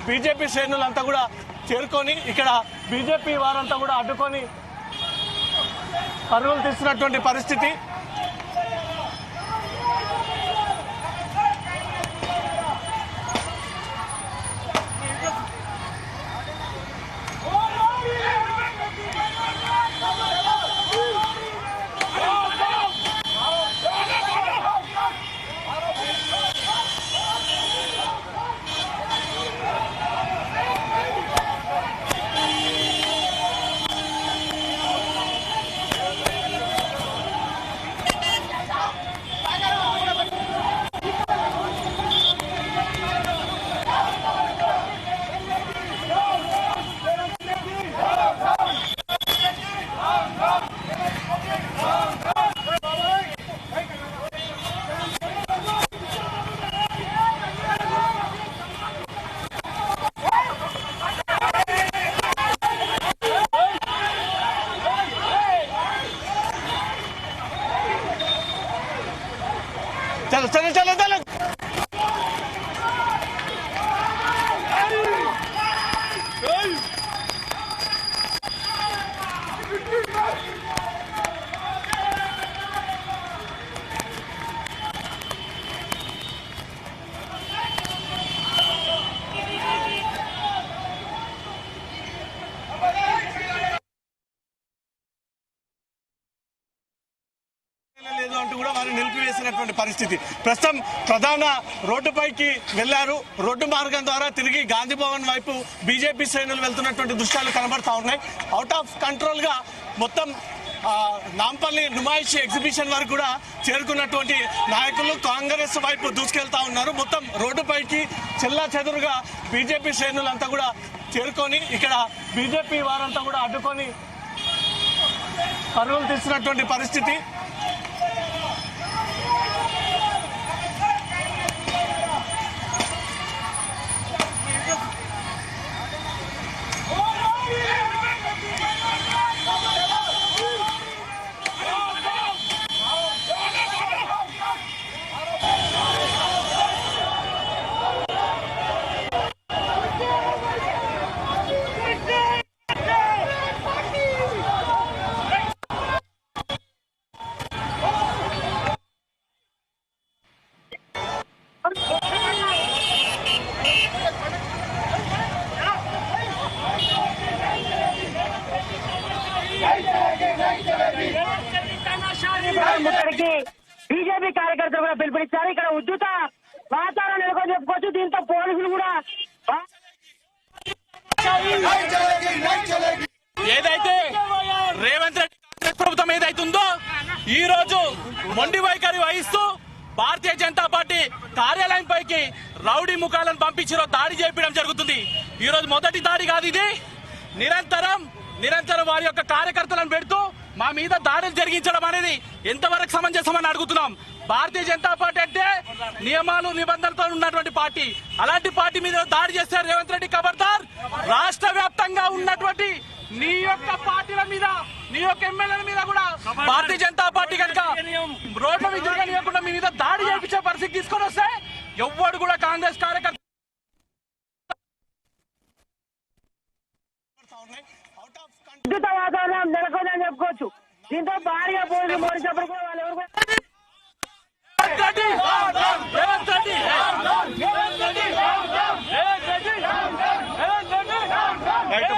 BJP శ్రేణులంతా కూడా చేరుకొని ఇక్కడ బీజేపీ వారంతా కూడా అడ్డుకొని పరుగులు తీస్తున్నటువంటి పరిస్థితి. चलो चलो चलो चलो నిలిపివేసినటువంటి పరిస్థితి. ప్రస్తుతం ప్రధాన రోడ్డుపైకి వెళ్లారు. రోడ్డు మార్గం ద్వారా తిరిగి గాంధీ భవన్ వైపు బీజేపీ శ్రేణులు వెళ్తున్నటువంటి దృశ్యాలు కనబడతా ఉన్నాయి. అవుట్ ఆఫ్ కంట్రోల్ గా మొత్తం నాంపల్లి నుమాయిష్ ఎగ్జిబిషన్ వరకు కూడా చేరుకున్నటువంటి నాయకులు కాంగ్రెస్ వైపు దూసుకెళ్తా ఉన్నారు. మొత్తం రోడ్డుపైకి చెల్లా చెదురుగా బీజేపీ శ్రేణులంతా కూడా చేరుకొని ఇక్కడ బీజేపీ వారంతా కూడా అడ్డుకొని పరుగులు తీస్తున్నటువంటి పరిస్థితి. బీజేపీ కార్యకర్తలు కూడా పిలుపునిచ్చారు. ఇక్కడ ఉద్యుత వాతావరణం నెలకొని చెప్పుకోవచ్చు. దీంతో పోలీసులు కూడా ఏదైతే రేవంత్ రెడ్డి కాంగ్రెస్ ప్రభుత్వం ఏదైతుందో ఈ రోజు మొండి వైఖరి వహిస్తూ భారతీయ జనతా పార్టీ కార్యాలయం పైకి రౌడీ ముఖాలను పంపించి దాడి చేయించడం జరుగుతుంది. ఈ రోజు మొదటి దాడి కాదు ఇది. నిరంతరం వారి యొక్క కార్యకర్తలను పెడుతూ మా మీద దాడులు జరిగించడం అనేది ఎంతవరకు సమంజసమని అడుగుతున్నాం. భారతీయ జనతా పార్టీ అంటే నియమాలు నిబంధనలతో ఉన్నటువంటి పార్టీ. అలాంటి పార్టీ మీద దాడి చేస్తే రేవంత్ రెడ్డి ఖబర్దార్. రాష్ట్ర వ్యాప్తంగా ఉన్నటువంటి నీ యొక్క పార్టీల మీద, నీ యొక్క ఎమ్మెల్యేల మీద కూడా భారతీయ జనతా పార్టీ కనుక రోడ్ల మీద తిరగనియకుండా మీ మీద దాడి చేయించే పరిస్థితి తీసుకొని వస్తే ఎవ్వడు కూడా కాంగ్రెస్ కార్యకర్త ఉద్యుత వాతావరణం నెలకొందని చెప్పుకోవచ్చు. దీంతో భారీగా పోలీసులు మోడించినప్పుడు కూడా వాళ్ళు ఎవరు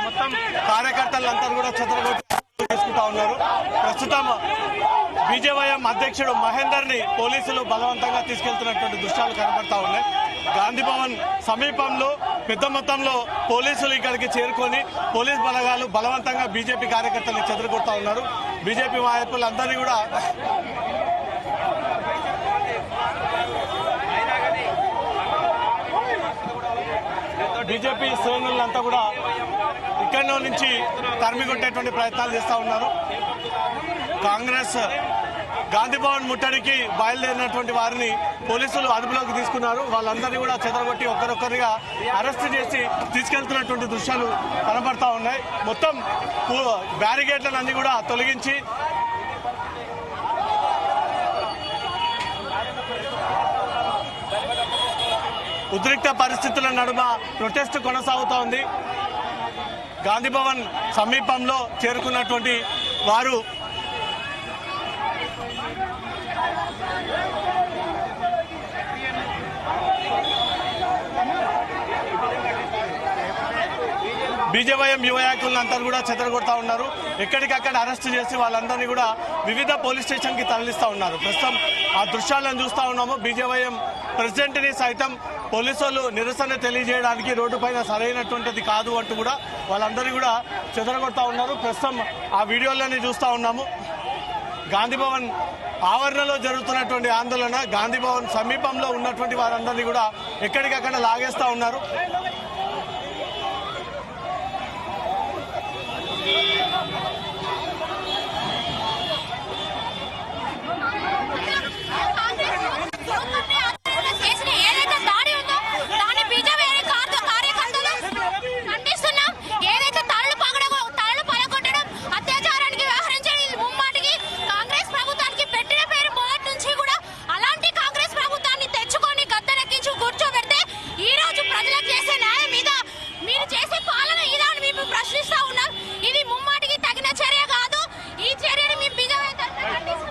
మొత్తం కార్యకర్తలంతా కూడా చెదరగొట్టి తీసుకుంటా ఉన్నారు. ప్రస్తుతం బీజేవైఎం అధ్యక్షుడు మహేందర్ ని పోలీసులు బలవంతంగా తీసుకెళ్తున్నటువంటి దృశ్యాలు కనబడతా ఉన్నాయి. గాంధీ భవన్ సమీపంలో పెద్ద మొత్తంలో పోలీసులు ఇక్కడికి చేరుకొని పోలీస్ బలగాలు బలవంతంగా బీజేపీ కార్యకర్తలు చెదరగొడతా ఉన్నారు. బీజేపీ నాయకులందరినీ కూడా బీజేపీ శ్రేణులంతా కూడా ఇక్కడి నుంచి తరిమికొట్టేటువంటి ప్రయత్నాలు చేస్తూ ఉన్నారు. కాంగ్రెస్ గాంధీ భవన్ ముట్టడికి బయలుదేరినటువంటి వారిని పోలీసులు అదుపులోకి తీసుకున్నారు. వాళ్ళందరినీ కూడా చెదరగొట్టి ఒక్కరొక్కరిగా అరెస్ట్ చేసి తీసుకెళ్తున్నటువంటి దృశ్యాలు కనబడతా ఉన్నాయి. మొత్తం బ్యారికేడ్లన్నీ కూడా తొలగించి ఉద్రిక్త పరిస్థితుల నడుమ ప్రొటెస్ట్ కొనసాగుతోంది. గాంధీ భవన్ సమీపంలో చేరుకున్నటువంటి వారు బీజేవైఎం యువ నాయకులంతా కూడా చెదరగొడతా ఉన్నారు. ఎక్కడికక్కడ అరెస్ట్ చేసి వాళ్ళందరినీ కూడా వివిధ పోలీస్ స్టేషన్కి తరలిస్తూ ఉన్నారు. ప్రస్తుతం ఆ దృశ్యాలను చూస్తూ ఉన్నాము. బీజేవైఎం ప్రెసిడెంట్ని సైతం పోలీసులు నిరసన తెలియజేయడానికి రోడ్డు పైన సరైనటువంటిది కాదు అంటూ కూడా వాళ్ళందరినీ కూడా చెదరగొడతా ఉన్నారు. ప్రస్తుతం ఆ వీడియోలని చూస్తూ ఉన్నాము. గాంధీ భవన్ ఆవరణలో జరుగుతున్నటువంటి ఆందోళన, గాంధీ భవన్ సమీపంలో ఉన్నటువంటి వారందరినీ కూడా ఎక్కడికక్కడ లాగేస్తూ ఉన్నారు.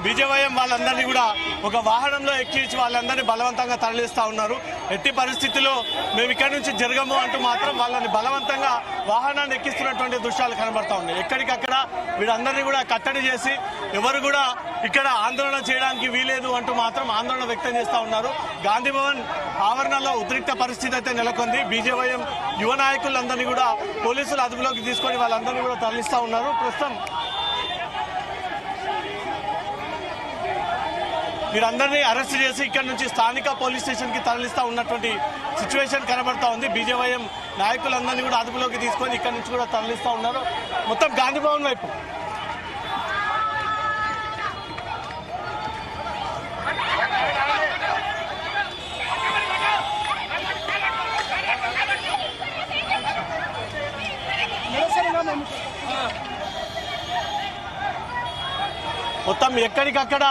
బీజేవైఎం వాళ్ళందరినీ కూడా ఒక వాహనంలో ఎక్కించి వాళ్ళందరినీ బలవంతంగా తరలిస్తూ ఉన్నారు. ఎట్టి పరిస్థితుల్లో మేము ఇక్కడి నుంచి జరగము అంటూ మాత్రం వాళ్ళని బలవంతంగా వాహనాన్ని ఎక్కిస్తున్నటువంటి దృశ్యాలు కనబడతా ఉన్నాయి. ఎక్కడికక్కడ వీళ్ళందరినీ కూడా కట్టడి చేసి ఎవరు కూడా ఇక్కడ ఆందోళన చేయడానికి వీలేదు అంటూ మాత్రం ఆందోళన వ్యక్తం చేస్తూ ఉన్నారు. గాంధీ భవన్ ఆవరణలో ఉద్రిక్త పరిస్థితి అయితే నెలకొంది. బీజేవైఎం యువ నాయకులందరినీ కూడా పోలీసులు అదుపులోకి తీసుకొని వాళ్ళందరినీ కూడా తరలిస్తూ ఉన్నారు. ప్రస్తుతం వీరందరినీ అరెస్ట్ చేసి ఇక్కడ నుంచి స్థానిక పోలీస్ స్టేషన్ కి తరలిస్తా ఉన్నటువంటి సిచ్యువేషన్ కనబడతా ఉంది. బీజేవైఎం నాయకులందరినీ కూడా అదుపులోకి తీసుకొని ఇక్కడ నుంచి కూడా తరలిస్తా ఉన్నారు. మొత్తం గాంధీ భవన్ వైపు మొత్తం ఎక్కడికక్కడ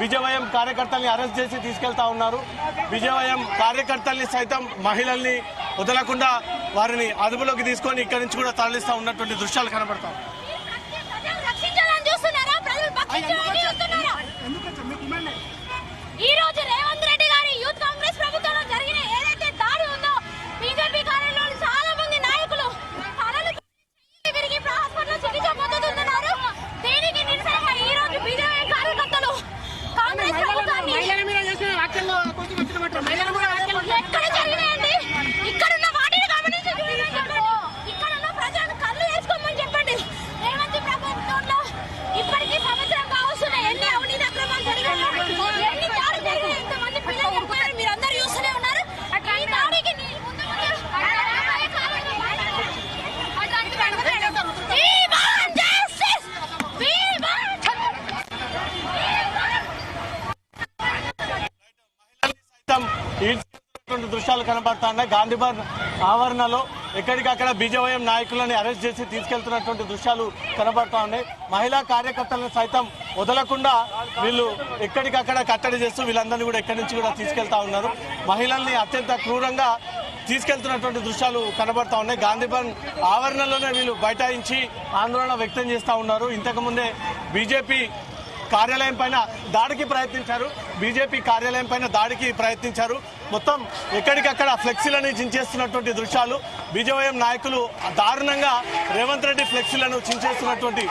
బీజేవైఎం కార్యకర్తల్ని అరెస్ట్ చేసి తీసుకెళ్తా ఉన్నారు. బీజేవైఎం కార్యకర్తల్ని సైతం మహిళల్ని వదలకుండా వారిని అదుపులోకి తీసుకొని ఇక్కడి నుంచి కూడా తరలిస్తా ఉన్నటువంటి దృశ్యాలు కనబడతాం. దృశ్యాలు కనబడతా ఉన్నాయి. గాంధీ భవన్ ఆవరణలో ఎక్కడికక్కడ బీజేవైఎం నాయకులని అరెస్ట్ చేసి తీసుకెళ్తున్నటువంటి దృశ్యాలు కనబడతా ఉన్నాయి. మహిళా కార్యకర్తలను సైతం వదలకుండా వీళ్ళు ఎక్కడికక్కడ కట్టడి చేస్తూ వీళ్ళందరినీ కూడా ఎక్కడి నుంచి కూడా తీసుకెళ్తా ఉన్నారు. మహిళల్ని అత్యంత క్రూరంగా తీసుకెళ్తున్నటువంటి దృశ్యాలు కనబడతా ఉన్నాయి. గాంధీ భవన్ ఆవరణలోనే వీళ్ళు బైఠాయించి ఆందోళన వ్యక్తం చేస్తూ ఉన్నారు. ఇంతకుముందే బీజేపీ కార్యాలయం పైన దాడికి ప్రయత్నించారు. బీజేపీ కార్యాలయం పైన దాడికి ప్రయత్నించారు. మొత్తం ఎక్కడికక్కడ ఫ్లెక్సీలను చించేస్తున్నటువంటి దృశ్యాలు, బీజేవైఎం నాయకులు దారుణంగా రేవంత్ రెడ్డి ఫ్లెక్సీలను చించేస్తున్నటువంటి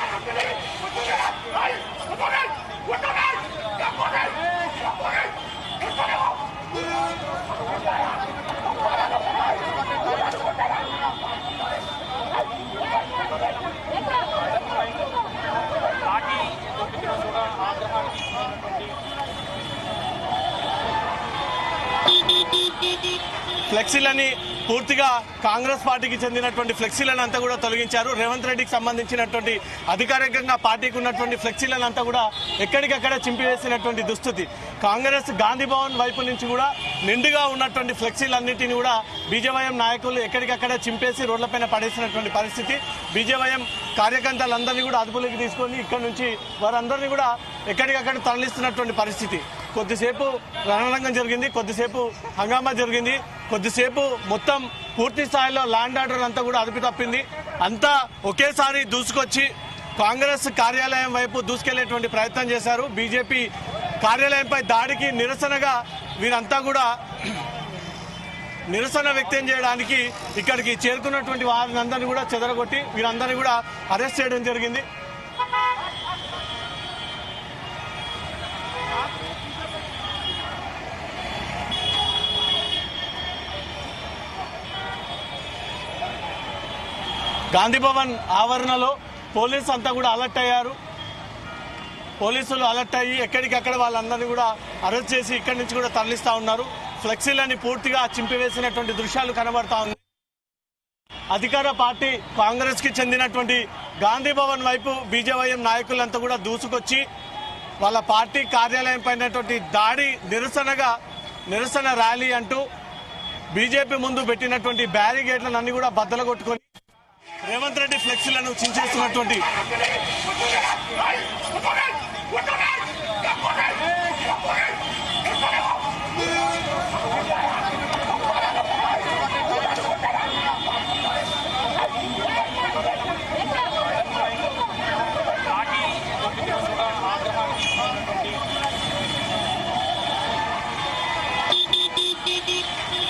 ఫ్లెక్సీలని పూర్తిగా కాంగ్రెస్ పార్టీకి చెందినటువంటి ఫ్లెక్సీలను అంతా కూడా తొలగించారు. రేవంత్ రెడ్డికి సంబంధించినటువంటి అధికారికంగా పార్టీకి ఉన్నటువంటి ఫ్లెక్సీలను అంతా కూడా ఎక్కడికక్కడ చింపివేసినటువంటి దుస్థితి. కాంగ్రెస్ గాంధీ భవన్ వైపు నుంచి కూడా నిండుగా ఉన్నటువంటి ఫ్లెక్సీలన్నింటినీ కూడా బీజేవైఎం నాయకులు ఎక్కడికక్కడ చింపేసి రోడ్లపైన పడేసినటువంటి పరిస్థితి. బీజేవైఎం కార్యకర్తలందరినీ కూడా అదుపులోకి తీసుకొని ఇక్కడ నుంచి వారందరినీ కూడా ఎక్కడికక్కడ తరలిస్తున్నటువంటి పరిస్థితి. కొద్దిసేపు రణరంగం జరిగింది, కొద్దిసేపు హంగామా జరిగింది, కొద్దిసేపు మొత్తం పూర్తి స్థాయిలో ల్యాండ్ ఆర్డర్ అంతా కూడా అదుపు తప్పింది. అంతా ఒకేసారి దూసుకొచ్చి కాంగ్రెస్ కార్యాలయం వైపు దూసుకెళ్లేటువంటి ప్రయత్నం చేశారు. బీజేపీ కార్యాలయంపై దాడికి నిరసనగా వీరంతా కూడా నిరసన వ్యక్తం చేయడానికి ఇక్కడికి చేరుకున్నటువంటి వారిని కూడా చెదరగొట్టి వీరందరినీ కూడా అరెస్ట్ చేయడం జరిగింది. గాంధీ భవన్ ఆవరణలో పోలీసు అంతా కూడా అలర్ట్ అయ్యారు. పోలీసులు అలర్ట్ అయ్యి ఎక్కడికక్కడ వాళ్ళందరినీ కూడా అరెస్ట్ చేసి ఇక్కడి నుంచి కూడా తరలిస్తా ఉన్నారు. ఫ్లెక్సీలని పూర్తిగా చింపివేసినటువంటి దృశ్యాలు కనబడతా ఉన్నాయి. అధికార పార్టీ కాంగ్రెస్ కి చెందినటువంటి గాంధీ భవన్ వైపు బీజేవైఎం నాయకులంతా కూడా దూసుకొచ్చి వాళ్ళ పార్టీ కార్యాలయం పైనటువంటి దాడి నిరసన ర్యాలీ అంటూ బీజేపీ ముందు పెట్టినటువంటి బ్యారిగేట్లను అన్ని కూడా బద్దలు కొట్టుకొని రేవంత్ రెడ్డి ఫ్లెక్సీలను చించేస్తున్నటువంటి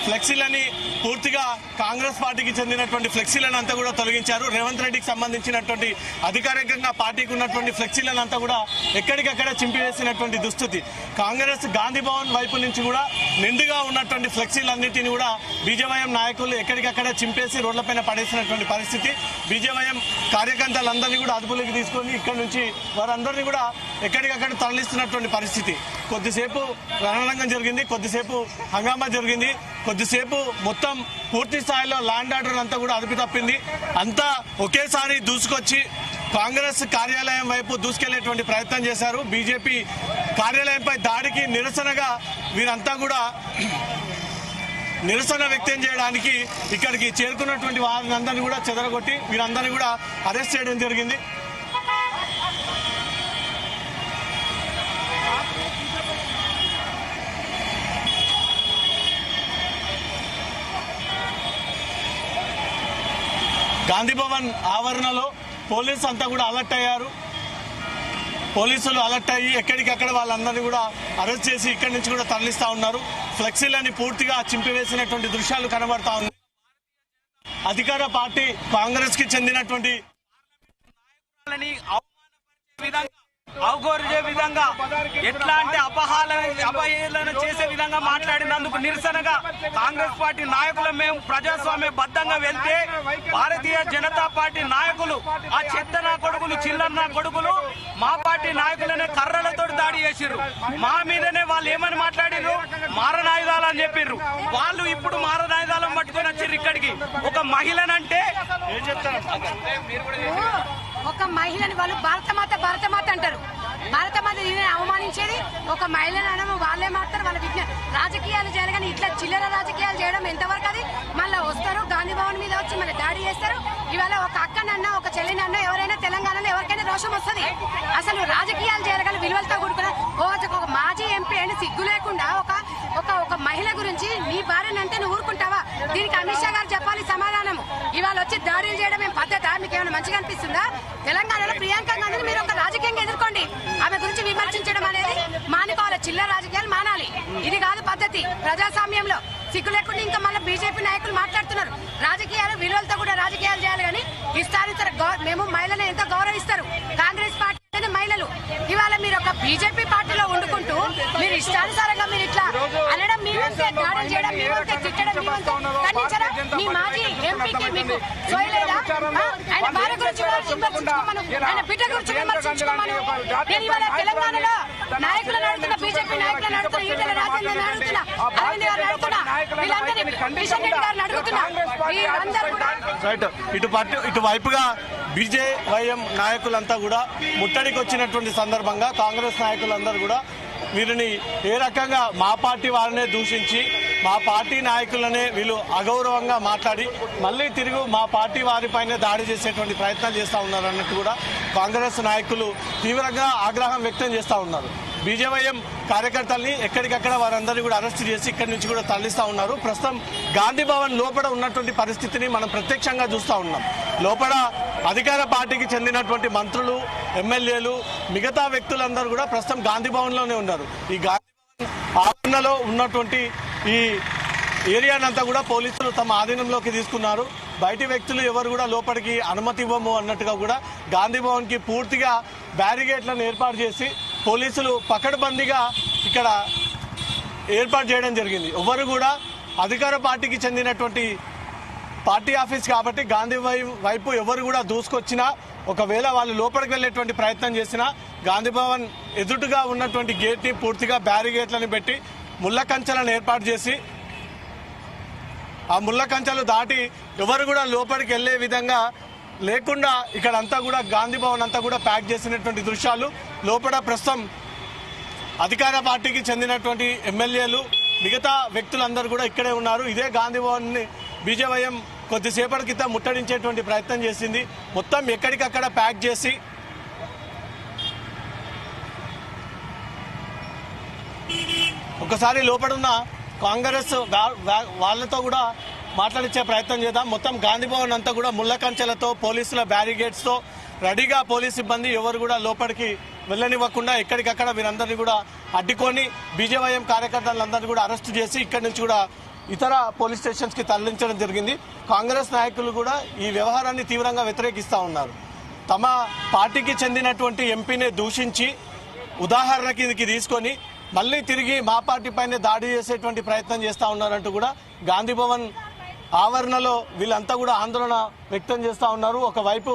ఫ్లెక్సీలని పూర్తిగా కాంగ్రెస్ పార్టీకి చెందినటువంటి ఫ్లెక్సీలను అంతా కూడా తొలగించారు. రేవంత్ రెడ్డికి సంబంధించినటువంటి అధికారికంగా పార్టీకి ఉన్నటువంటి ఫ్లెక్సీలను అంతా కూడా ఎక్కడికక్కడ చింపివేసినటువంటి దుస్థితి. కాంగ్రెస్ గాంధీ భవన్ వైపు నుంచి కూడా నిండుగా ఉన్నటువంటి ఫ్లెక్సీలన్నింటినీ కూడా బీజేవైఎం నాయకులు ఎక్కడికక్కడ చింపేసి రోడ్లపైన పడేసినటువంటి పరిస్థితి. బీజేవైఎం కార్యకర్తలందరినీ కూడా అదుపులోకి తీసుకొని ఇక్కడ నుంచి వారందరినీ కూడా ఎక్కడికక్కడ తరలిస్తున్నటువంటి పరిస్థితి. కొద్దిసేపు రణరంగం జరిగింది, కొద్దిసేపు హంగామా జరిగింది, కొద్దిసేపు మొత్తం పూర్తి స్థాయిలో ల్యాండ్ ఆర్డర్ అంతా కూడా అదుపు తప్పింది. అంతా ఒకేసారి దూసుకొచ్చి కాంగ్రెస్ కార్యాలయం వైపు దూసుకెళ్లేటువంటి ప్రయత్నం చేశారు. బీజేపీ కార్యాలయంపై దాడికి నిరసనగా వీరంతా కూడా నిరసన వ్యక్తం చేయడానికి ఇక్కడికి చేరుకున్నటువంటి వారిని కూడా చెదరగొట్టి వీరందరినీ కూడా అరెస్ట్ చేయడం జరిగింది. గాంధీ భవన్ ఆవరణలో పోలీసు అంతా కూడా అలర్ట్ అయ్యారు. పోలీసులు అలర్ట్ అయ్యి ఎక్కడికక్కడ వాళ్ళందరినీ కూడా అరెస్ట్ చేసి ఇక్కడి నుంచి కూడా తరలిస్తా ఉన్నారు. ఫ్లెక్సీలని పూర్తిగా చింపివేసినటువంటి దృశ్యాలు కనబడతా ఉన్నాయి. అధికార పార్టీ కాంగ్రెస్ కి చెందినటువంటి అవగోరే విధంగా ఎట్లాంటి అపహేళన చేసే విధంగా మాట్లాడినందుకు నిరసనగా కాంగ్రెస్ పార్టీ నాయకులు మేము ప్రజాస్వామ్య బద్దంగా వెళ్తే భారతీయ జనతా పార్టీ నాయకులు ఆ చెత్తనా కొడుకులు చిల్లన్న కొడుకులు మా పార్టీ నాయకులనే కర్రలతో దాడి చేసిర్రు. మా మీదనే వాళ్ళు ఏమని మాట్లాడిర్రు, మారణాయుధాలు అని చెప్పిర్రు. వాళ్ళు ఇప్పుడు మారణాయుధాలను పట్టుకొని వచ్చిర్రు ఇక్కడికి. ఒక మహిళనంటే ఒక మహిళని వాళ్ళు భారతమాత అంటారు. భారతమాత అవమానించేది ఒక మహిళను అనము వాళ్ళే మాట్లాడతారు. వాళ్ళ రాజకీయాలు చేయాలి కానీ ఇట్లా చిల్లర రాజకీయాలు చేయడం ఎంతవరకు? అది మళ్ళీ వస్తారు గాంధీ భవన్ మీద వచ్చి మళ్ళీ దాడి చేస్తారు. ఇవాళ ఒక అక్కనన్నా ఒక చెల్లినన్నా ఎవరైనా తెలంగాణలో ఎవరికైనా రోషం వస్తుంది. అసలు రాజకీయాలు చేయాలి కానీ విలువలతో కూడుకున్న ఒక మాజీ ఎంపీ అని సిగ్గు లేకుండా ఒక మహిళ గురించి నీ భార్యనంటే నువ్వు ఊరుకుంటావా? దీనికి అమిత్ షా గారు చెప్పాలి సమాధానం. ఇవాళ వచ్చి దాడులు చేయడం ఏం పద్ధత? మీకు ఏమైనా మంచిగా అనిపిస్తుందా? తెలంగాణలో ప్రియాంక గాంధీని మీరు ఒక రాజకీయంగా ఎదుర్కోండి. ఆమె గురించి విమర్శించడం అనేది మానుకోవాలి. చిల్లర రాజకీయాలు మానాలి. ఇది కాదు పద్ధతి. ప్రజాస్వామ్యంలో సిగ్గు లేకుండా ఇంకా మళ్ళీ బీజేపీ నాయకులు మాట్లాడుతున్నారు. రాజకీయాలు విలువలతో కూడా రాజకీయాలు చేయాలి కానీ ఇష్టానుసార మేము మహిళలను ఎంతో గౌరవిస్తారు. కాంగ్రెస్ పార్టీ మహిళలు ఇవాళ మీరు ఒక బీజేపీ పార్టీలో వండుకుంటూ మీరు ఇష్టానుసారంగా మీరు ఇట్లా అనడం, మీ వంతే దాడులు చేయడం, మీ వంతే తిట్టడం, మీ వంతే ఖండించడం. మీ మాజీ ఎంపీకి మీకు సోయలేదా? ఆయన భార్య గురించి విమర్శించుకోమను, ఆయన బిడ్డ గురించి విమర్శించుకోమను. నేను ఇవాళ తెలంగాణలో నాయకులను అడుగుతున్నా, బీజేపీ నాయకులను అడుగుతున్నా, ఈటెల రాజేందర్ని అడుగుతున్నా, అరవింద్ గారిని అడుగుతున్నా, వీళ్ళందరినీ కిషన్ రెడ్డి గారిని అడుగుతున్నా. వీళ్ళందరూ కూడా ఇటువైపుగా బీజేవైఎం నాయకులంతా కూడా ముట్టడికి వచ్చినటువంటి సందర్భంగా కాంగ్రెస్ నాయకులందరూ కూడా వీరిని ఏ రకంగా మా పార్టీ వారినే దూషించి మా పార్టీ నాయకులనే వీళ్ళు అగౌరవంగా మాట్లాడి మళ్ళీ తిరిగి మా పార్టీ వారిపైనే దాడి చేసేటువంటి ప్రయత్నాలు చేస్తూ ఉన్నారు అన్నట్టు కూడా కాంగ్రెస్ నాయకులు తీవ్రంగా ఆగ్రహం వ్యక్తం చేస్తూ ఉన్నారు. బీజేవైఎం కార్యకర్తల్ని ఎక్కడికక్కడ వారందరినీ కూడా అరెస్ట్ చేసి ఇక్కడి నుంచి కూడా తరలిస్తూ ఉన్నారు. ప్రస్తుతం గాంధీ భవన్ లోపల ఉన్నటువంటి పరిస్థితిని మనం ప్రత్యక్షంగా చూస్తూ ఉన్నాం. లోపల అధికార పార్టీకి చెందినటువంటి మంత్రులు, ఎమ్మెల్యేలు, మిగతా వ్యక్తులందరూ కూడా ప్రస్తుతం గాంధీ భవన్లోనే ఉన్నారు. ఈ గాంధీ భవన్ ఆవరణలో ఉన్నటువంటి ఈ ఏరియానంతా కూడా పోలీసులు తమ ఆధీనంలోకి తీసుకున్నారు. బయటి వ్యక్తులు ఎవరు కూడా లోపలికి అనుమతి ఇవ్వము అన్నట్టుగా కూడా గాంధీ భవన్ కి పూర్తిగా బ్యారిగేట్లను ఏర్పాటు చేసి పోలీసులు పకడ్బందీగా ఇక్కడ ఏర్పాటు చేయడం జరిగింది. ఎవరు కూడా అధికార పార్టీకి చెందినటువంటి పార్టీ ఆఫీస్ కాబట్టి గాంధీ వైపు ఎవరు కూడా దూసుకొచ్చినా, ఒకవేళ వాళ్ళు లోపలికి వెళ్ళేటువంటి ప్రయత్నం చేసినా గాంధీ భవన్ ఎదుటుగా ఉన్నటువంటి గేట్ని పూర్తిగా బ్యారిగేట్లను పెట్టి ముళ్ళ కంచెలను ఏర్పాటు చేసి ఆ ముళ్ళ కంచెలు దాటి ఎవరు కూడా లోపలికి వెళ్లే విధంగా లేకుండా ఇక్కడ అంతా కూడా గాంధీ భవన్ అంతా కూడా ప్యాక్ చేసినటువంటి దృశ్యాలు. లోపల ప్రస్తుతం అధికార పార్టీకి చెందినటువంటి ఎమ్మెల్యేలు, మిగతా వ్యక్తులందరూ కూడా ఇక్కడే ఉన్నారు. ఇదే గాంధీ భవన్ ని బీజేవైఎం కొద్దిసేపటి క్రితం ముట్టడించేటువంటి ప్రయత్నం చేసింది. మొత్తం ఎక్కడికక్కడ ప్యాక్ చేసి ఒకసారి లోపడున్న కాంగ్రెస్ వాళ్ళతో కూడా మాట్లాడించే ప్రయత్నం చేద్దాం. మొత్తం గాంధీ భవన్ అంతా కూడా ముళ్ళ కంచెలతో, పోలీసుల బ్యారిగేట్స్తో రెడీగా పోలీస్ సిబ్బంది ఎవరు కూడా లోపలికి వెళ్ళనివ్వకుండా ఎక్కడికక్కడ వీరందరినీ కూడా అడ్డుకొని బీజేవైఎం కార్యకర్తలందరినీ కూడా అరెస్టు చేసి ఇక్కడి నుంచి కూడా ఇతర పోలీస్ స్టేషన్స్కి తరలించడం జరిగింది. కాంగ్రెస్ నాయకులు కూడా ఈ వ్యవహారాన్ని తీవ్రంగా వ్యతిరేకిస్తూ ఉన్నారు. తమ పార్టీకి చెందినటువంటి ఎంపీని దూషించి ఉదాహరణ కిందకి తీసుకొని మళ్ళీ తిరిగి మా పార్టీ పైన దాడి చేసేటువంటి ప్రయత్నం చేస్తూ ఉన్నారంటూ కూడా గాంధీ భవన్ ఆవరణలో వీళ్ళంతా కూడా ఆందోళన వ్యక్తం చేస్తూ ఉన్నారు. ఒకవైపు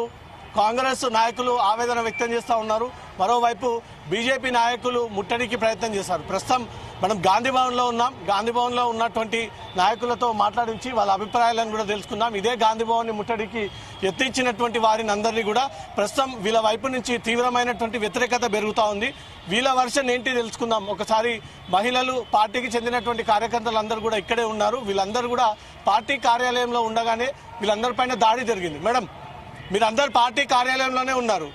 కాంగ్రెస్ నాయకులు ఆవేదన వ్యక్తం చేస్తూ ఉన్నారు, మరోవైపు బీజేపీ నాయకులు ముట్టడికి ప్రయత్నం చేశారు. ప్రస్తుతం మనం గాంధీ భవన్లో ఉన్నాం. గాంధీ భవన్లో ఉన్నటువంటి నాయకులతో మాట్లాడించి వాళ్ళ అభిప్రాయాలను కూడా తెలుసుకున్నాం. ఇదే గాంధీ భవన్ని ముట్టడికి యత్నించినటువంటి వారిని అందరినీ కూడా ప్రస్తుతం వీళ్ళ వైపు నుంచి తీవ్రమైనటువంటి వ్యతిరేకత పెరుగుతూ ఉంది. వీళ్ళ వర్షన్ ఏంటి తెలుసుకుందాం. ఒకసారి మహిళలు, పార్టీకి చెందినటువంటి కార్యకర్తలందరూ కూడా ఇక్కడే ఉన్నారు. వీళ్ళందరూ కూడా పార్టీ కార్యాలయంలో ఉండగానే వీళ్ళందరిపైన దాడి జరిగింది. మేడం, మీరందరూ పార్టీ కార్యాలయంలోనే ఉన్నారు.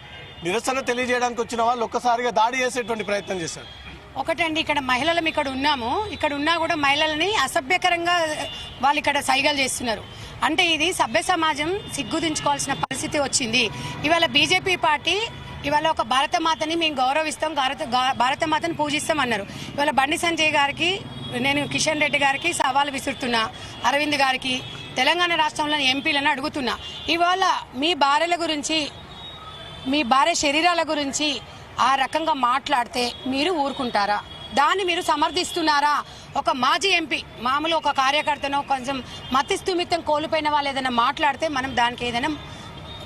నిరసన తెలియజేయడానికి వచ్చిన వాళ్ళు ఒక్కసారిగా దాడి చేసేటువంటి ప్రయత్నం చేశారు. ఒకటండి, ఇక్కడ మహిళలం ఇక్కడ ఉన్నాము. ఇక్కడ ఉన్నా కూడా మహిళలని అసభ్యకరంగా వాళ్ళు ఇక్కడ సైగలు చేస్తున్నారు. అంటే ఇది సభ్య సమాజం సిగ్గుదించుకోవాల్సిన పరిస్థితి వచ్చింది. ఇవాళ బీజేపీ పార్టీ ఇవాళ ఒక భారతమాతని మేము గౌరవిస్తాం, భారతమాతని పూజిస్తాం అన్నారు. ఇవాళ బండి సంజయ్ గారికి, నేను కిషన్ రెడ్డి గారికి సవాల్ విసురుతున్నా, అరవింద్ గారికి, తెలంగాణ రాష్ట్రంలోని ఎంపీలను అడుగుతున్నా, ఇవాళ మీ భార్యల గురించి, మీ భార్య శరీరాల గురించి ఆ రకంగా మాట్లాడితే మీరు ఊరుకుంటారా? దాన్ని మీరు సమర్థిస్తున్నారా? ఒక మాజీ ఎంపీ, మామూలు ఒక కార్యకర్తను కొంచెం మతిస్థిమితం కోల్పోయిన వాళ్ళు ఏదైనా మాట్లాడితే మనం దానికి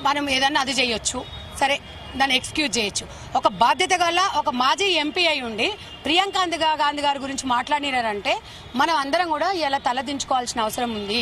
మనం ఏదైనా అది చేయొచ్చు, సరే దాన్ని ఎక్స్క్యూజ్ చేయొచ్చు. ఒక బాధ్యత గల ఒక మాజీ ఎంపీ అయి ఉండి ప్రియాంక గాంధీ గారి గురించి మాట్లాడినారంటే మనం అందరం కూడా ఇలా తలదించుకోవాల్సిన అవసరం ఉంది.